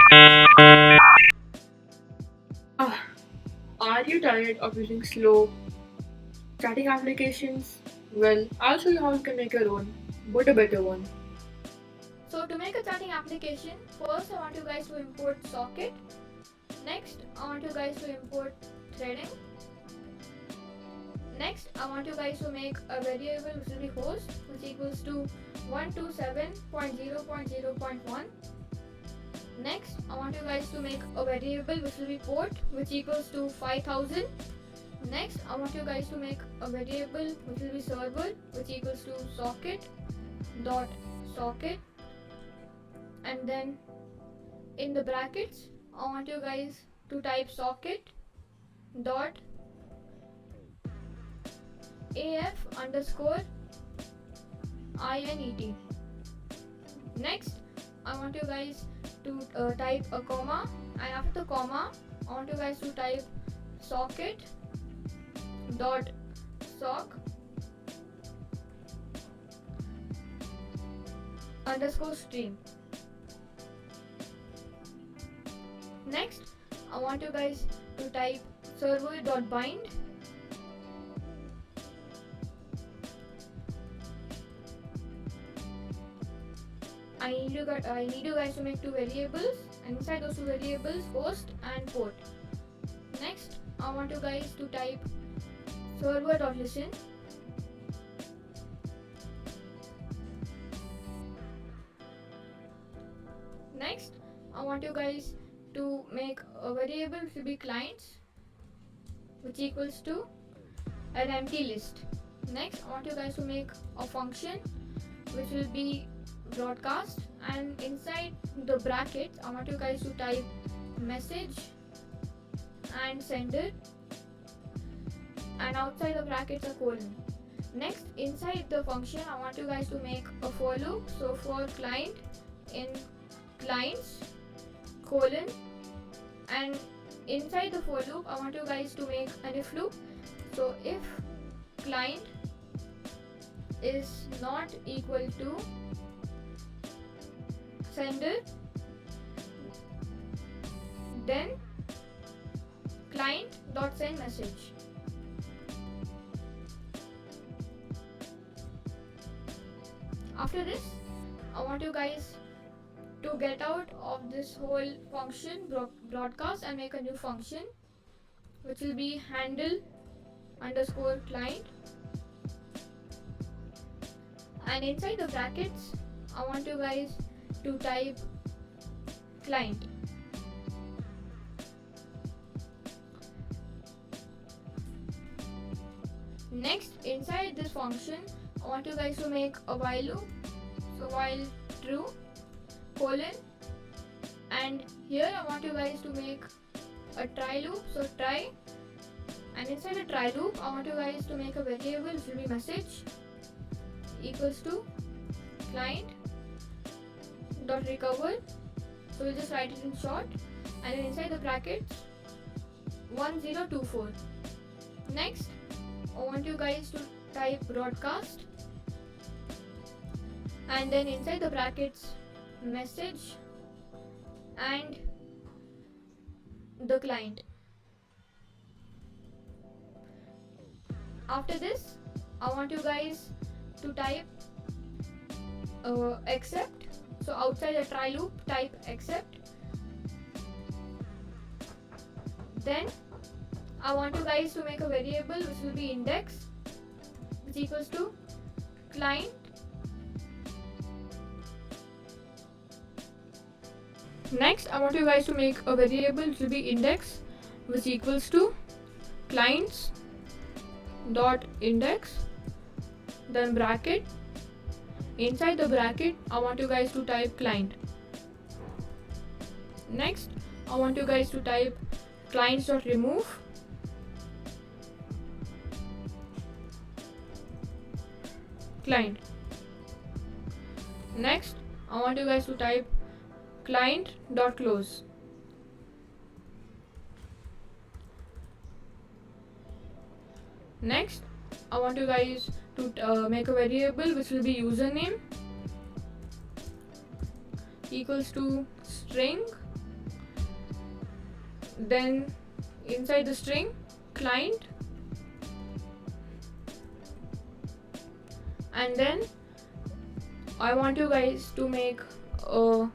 Ah, are you tired of using slow chatting applications? Well, I'll show you how you can make your own, but a better one. So to make a chatting application, first I want you guys to import socket. Next, I want you guys to import threading. Next, I want you guys to make a variable which will be host, which equals to 127.0.0.1. Next, I want you guys to make a variable which will be port, which equals to 5000. Next, I want you guys to make a variable which will be server, which equals to socket dot socket, and then in the brackets, I want you guys to type socket dot af underscore inet. Next, I want you guys to type a comma, and after the comma, I want you guys to type socket dot sock underscore stream. Next, I want you guys to type server dot bind. I need you guys to make two variables, and inside those two variables, host and port. Next, I want you guys to type server dot listen. Next, I want you guys to make a variable which will be clients, which equals to an empty list. Next, I want you guys to make a function which will be broadcast, and inside the brackets, I want you guys to type message and sender, and outside the brackets a colon. Next, inside the function, I want you guys to make a for loop. So for client in clients colon, and inside the for loop, I want you guys to make an if loop. So if client is not equal to sender, then client dot send message. After this, I want you guys to get out of this whole function broadcast and make a new function which will be handle underscore client, and inside the brackets, I want you guys to type client. Next, inside this function, I want you guys to make a while loop. So while true colon, and here I want you guys to make a try loop. So try, and inside the try loop, I want you guys to make a variable which will be message equals to client dot recover. So we'll just write it in short, and then inside the brackets 1024. Next, I want you guys to type broadcast, and then inside the brackets message and the client. After this, I want you guys to type accept. So outside the try loop, type accept. Then I want you guys to make a variable which will be index, which equals to client. Next, I want you guys to make a variable which will be index, which equals to clients dot index, then bracket. Inside the bracket, I want you guys to type client. Next, I want you guys to type clients dot remove, client. Next, I want you guys to type client dot close. Next, I want you guys to make a variable which will be username equals to string then inside the string client, and then I want you guys to make a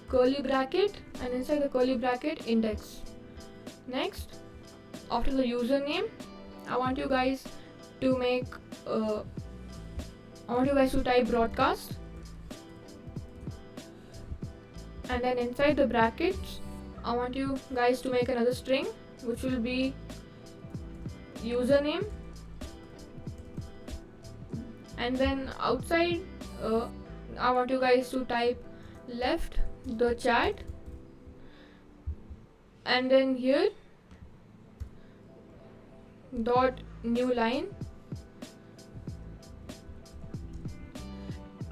curly bracket, and inside the curly bracket index. Next, after the username, I want you guys to make I want you guys to type broadcast, and then inside the brackets I want you guys to make another string which will be username, and then outside I want you guys to type left the chat, and then here dot new line,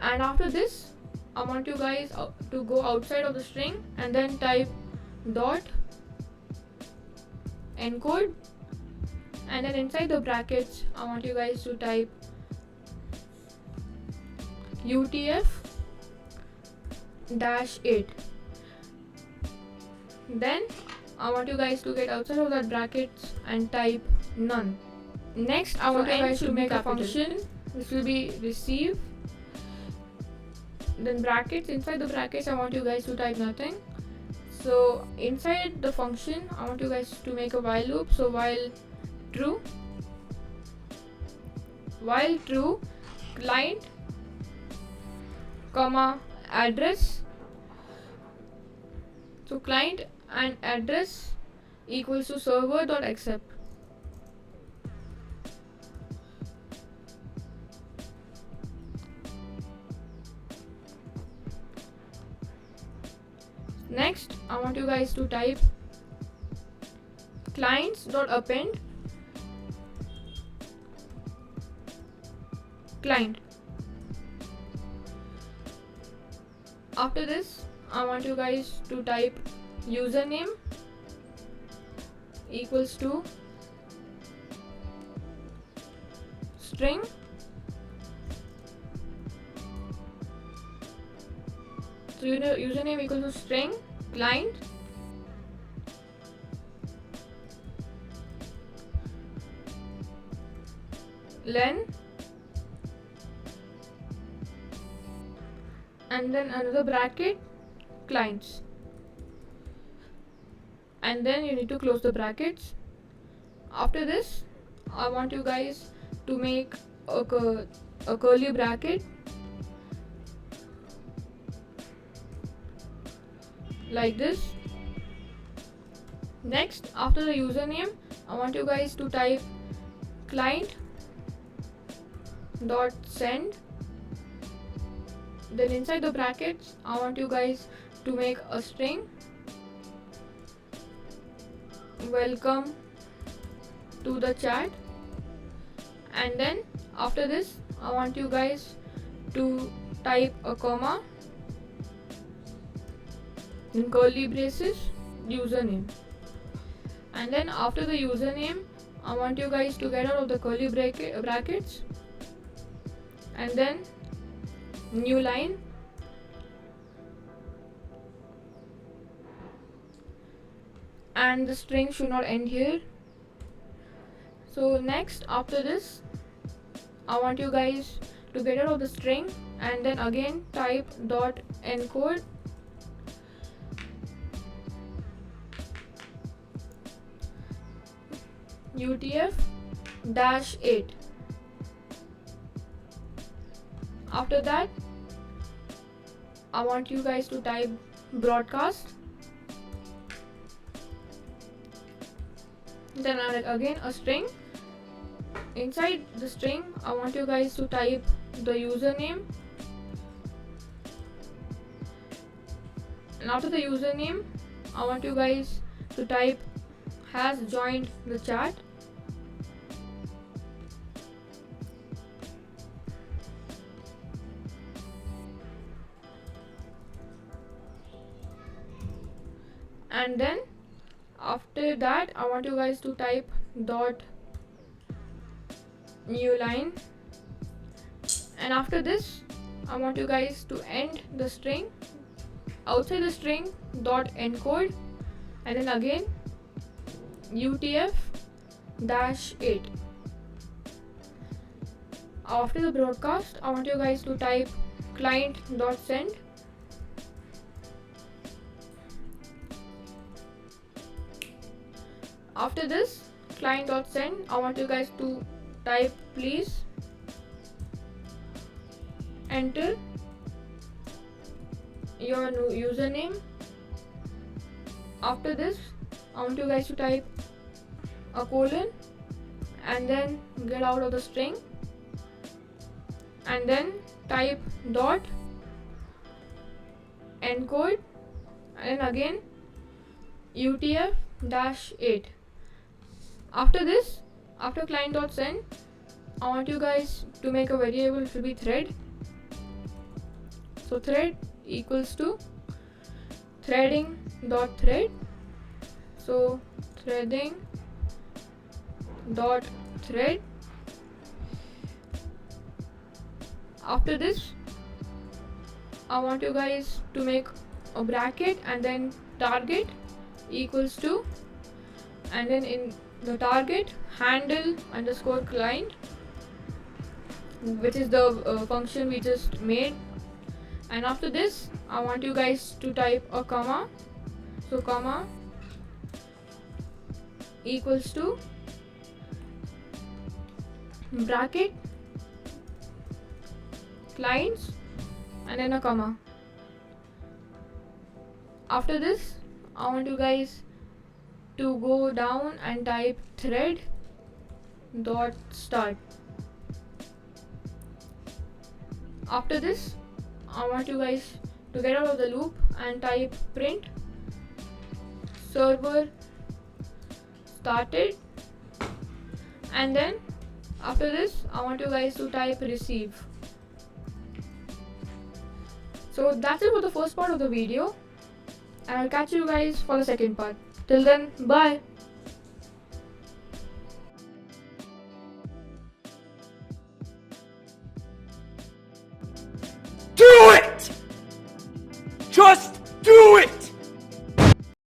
and after this I want you guys to go outside of the string and then type dot encode, and then inside the brackets I want you guys to type UTF-8. Then I want you guys to get outside of that brackets and type none. Next, I want you guys to make a function which will be receive, then brackets. Inside the brackets I want you guys to type nothing. So inside the function I want you guys to make a while loop. So while true client comma address, so client and address equals to server.accept. Next, I want you guys to type clients.append client. After this, I want you guys to type username equals to string, so username equals to string client, len, and then another bracket clients, and then you need to close the brackets. After this, I want you guys to make a curly bracket like this. Next, after the username, I want you guys to type client dot send, then inside the brackets I want you guys to make a string welcome to the chat, and then after this I want you guys to type a comma in curly braces username, and then after the username I want you guys to get out of the curly brackets and then new line, and the string should not end here. So next, after this I want you guys to get out of the string and then again type dot encode UTF-8. After that I want you guys to type broadcast, then I'll again a string. Inside the string I want you guys to type the username, and after the username I want you guys to type has joined the chat, and then after that I want you guys to type dot new line, and after this I want you guys to end the string outside the string dot encode, and then again UTF-8. After the broadcast, I want you guys to type client.send. After this client.send, I want you guys to type please enter your new username. After this, I want you guys to type a colon and then get out of the string and then type dot encode and then again UTF-8. After this, after client.send, I want you guys to make a variable which will be thread. So thread equals to threading.thread. So threading.thread. After this, I want you guys to make a bracket and then target equals to, and then in the target handle underscore client, which is the function we just made. And after this, I want you guys to type a comma. So comma equals to bracket clients and then a comma. After this, I want you guys to go down and type thread dot start. After this, I want you guys to get out of the loop and type print server started, and then after this I want you guys to type receive. So that's it for the first part of the video, and I'll catch you guys for the second part. Till then, bye.